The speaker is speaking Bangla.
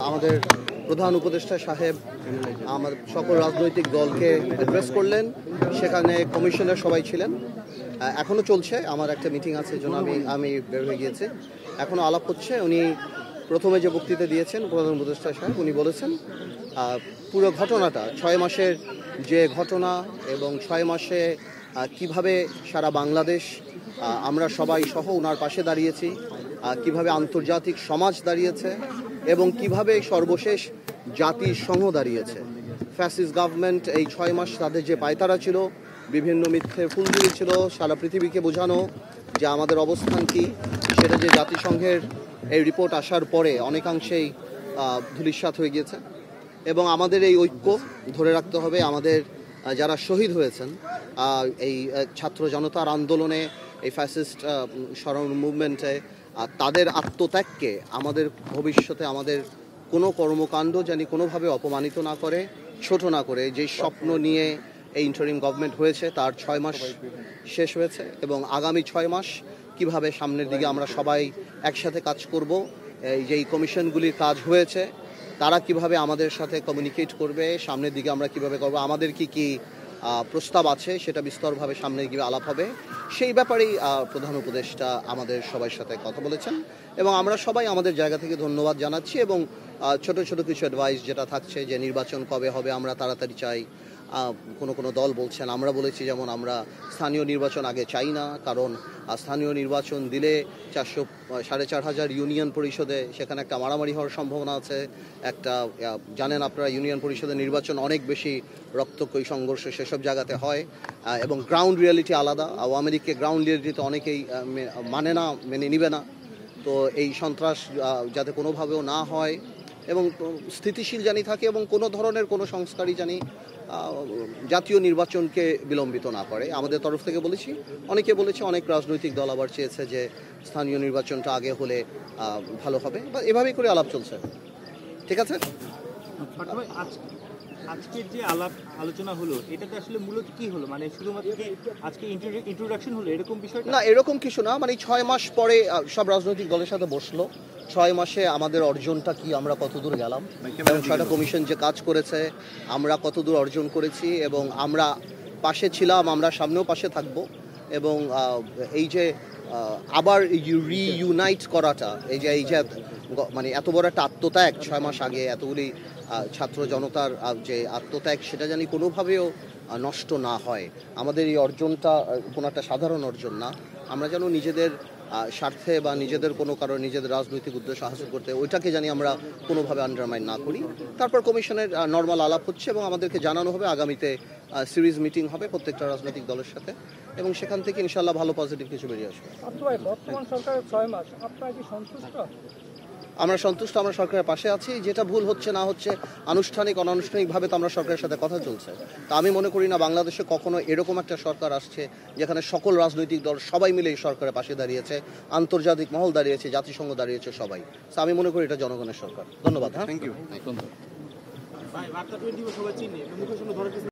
আমাদের প্রধান উপদেষ্টা সাহেব আমার সকল রাজনৈতিক দলকে অ্যাড্রেস করলেন। সেখানে কমিশনের সবাই ছিলেন। এখনও চলছে, আমার একটা মিটিং আছে, জন্য আমি বের হয়ে গিয়েছি। এখনও আলাপ হচ্ছে। উনি প্রথমে যে বক্তৃতা দিয়েছেন প্রধান উপদেষ্টা সাহেব, উনি বলেছেন পুরো ঘটনাটা 6 মাসের যে ঘটনা এবং 6 মাসে কিভাবে সারা বাংলাদেশ আমরা সবাই সহ ওনার পাশে দাঁড়িয়েছি, কিভাবে আন্তর্জাতিক সমাজ দাঁড়িয়েছে এবং কিভাবে সর্বশেষ জাতিসংঘ দাঁড়িয়েছে। ফ্যাসিস্ট গভর্নমেন্ট এই 6 মাস তাদের যে পায়তারা ছিল, বিভিন্ন মিথ্যে ফুল দিয়েছিল সারা পৃথিবীকে বোঝানো যে আমাদের অবস্থান কী, সেটা যে জাতিসংঘের এই রিপোর্ট আসার পরে অনেকাংশেই ধূলিসাৎ হয়ে গিয়েছে। এবং আমাদের এই ঐক্য ধরে রাখতে হবে। আমাদের যারা শহীদ হয়েছেন এই ছাত্র জনতার আন্দোলনে, এই ফ্যাসিস্ট স্মরণ মুভমেন্টে, তাদের আত্মত্যাগকে আমাদের ভবিষ্যতে আমাদের কোনো কর্মকাণ্ড জানি কোনোভাবে অপমানিত না করে, ছোট না করে। যেই স্বপ্ন নিয়ে এই ইন্টারিম গভর্নমেন্ট হয়েছে তার 6 মাস শেষ হয়েছে এবং আগামী 6 মাস কিভাবে সামনের দিকে আমরা সবাই একসাথে কাজ করব। এই যেই কমিশনগুলির কাজ হয়েছে তারা কিভাবে আমাদের সাথে কমিউনিকেট করবে, সামনের দিকে আমরা কিভাবে করব, আমাদের কি কি প্রস্তাব আছে সেটা বিস্তরভাবে সামনে গিয়ে আলাপ হবে। সেই ব্যাপারেই প্রধান উপদেষ্টা আমাদের সবার সাথে কথা বলেছেন এবং আমরা সবাই আমাদের জায়গা থেকে ধন্যবাদ জানাচ্ছি। এবং ছোট ছোট কিছু অ্যাডভাইস যেটা থাকছে, যে নির্বাচন কবে হবে আমরা তাড়াতাড়ি চাই। কোনো দল বলছেন, আমরা বলেছি যেমন আমরা স্থানীয় নির্বাচন আগে চাই না, কারণ স্থানীয় নির্বাচন দিলে 4,500 ইউনিয়ন পরিষদে সেখানে একটা মারামারি হওয়ার সম্ভাবনা আছে। একটা জানেন আপনারা, ইউনিয়ন পরিষদের নির্বাচন অনেক বেশি রক্তক্ষয়ী সংঘর্ষ সেসব জায়গাতে হয় এবং গ্রাউন্ড রিয়ালিটি আলাদা। আওয়ামী লীগকে গ্রাউন্ড রিয়ালিটিতে অনেকেই মেনে নিবে না। তো এই সন্ত্রাস যাতে কোনোভাবেও না হয় এবং স্থিতিশীল জানি থাকে এবং কোনো ধরনের কোনো সংস্কারই জানি জাতীয় নির্বাচনকে বিলম্বিত না করে। আমাদের তরফ থেকে বলেছি, অনেকে বলেছে, অনেক রাজনৈতিক দল আবার চেয়েছে যে স্থানীয় নির্বাচনটা আগে হলে ভালো হবে। বা এভাবেই করে আলাপ চলছে। ঠিক আছে। আজকের যে আলোচনা হলো, এটাতে আসলে মূলত কি হলো? মানে শুধুমাত্র আজকে ইন্ট্রোডাকশন হলো এরকম বিষয় না? এরকম কিছু না। মানে 6 মাস পরে সব রাজনৈতিক দলের সাথে বসলো। 6 মাসে আমাদের অর্জনটা কি, আমরা কতদূর গেলাম এবং 6টা কমিশন যে কাজ করেছে আমরা কতদূর অর্জন করেছি এবং আমরা পাশে ছিলাম, আমরা সামনেও পাশে থাকব। এবং এই যে আবার রিইউনাইট করাটা, এই যে মানে এত বড় একটা আত্মত্যাগ 6 মাস আগে, এতগুলি ছাত্র জনতার যে আত্মত্যাগ, সেটা জানি কোনোভাবেও নষ্ট না হয়। আমাদের এই অর্জনটা কোনো একটা সাধারণ অর্জন না। আমরা যেন নিজেদের স্বার্থে বা নিজেদের কোনো কারণে নিজেদের রাজনৈতিক উদ্দেশ্য হাসিল করতে ওইটাকে জানি আমরা কোনোভাবে আন্ডারমাইন না করি। তারপর কমিশনের নর্মাল আলাপ হচ্ছে এবং আমাদেরকে জানানো হবে। আগামীতে সিরিজ মিটিং হবে প্রত্যেকটা রাজনৈতিক দলের সাথে এবং সেখান থেকে ইনশাল্লাহ ভালো পজিটিভ কিছু বেরিয়ে আসবে। বর্তমান সরকারের 6 মাস আপনারা কি সন্তুষ্ট? আমরা সন্তুষ্ট, আমরা সরকারের পাশে আছি। যেটা ভুল হচ্ছে না হচ্ছে আনুষ্ঠানিক অনানুষ্ঠানিকভাবে তো আমরা সরকারের সাথে কথা চলছে। তা আমি মনে করি না বাংলাদেশে কখনো এরকম একটা সরকার আসছে যেখানে সকল রাজনৈতিক দল সবাই মিলে এই সরকারের পাশে দাঁড়িয়েছে, আন্তর্জাতিক মহল দাঁড়িয়েছে, জাতিসংঘ দাঁড়িয়েছে, সবাই। তো আমি মনে করি এটা জনগণের সরকার। ধন্যবাদ। হ্যাঁ, থ্যাংক ইউ।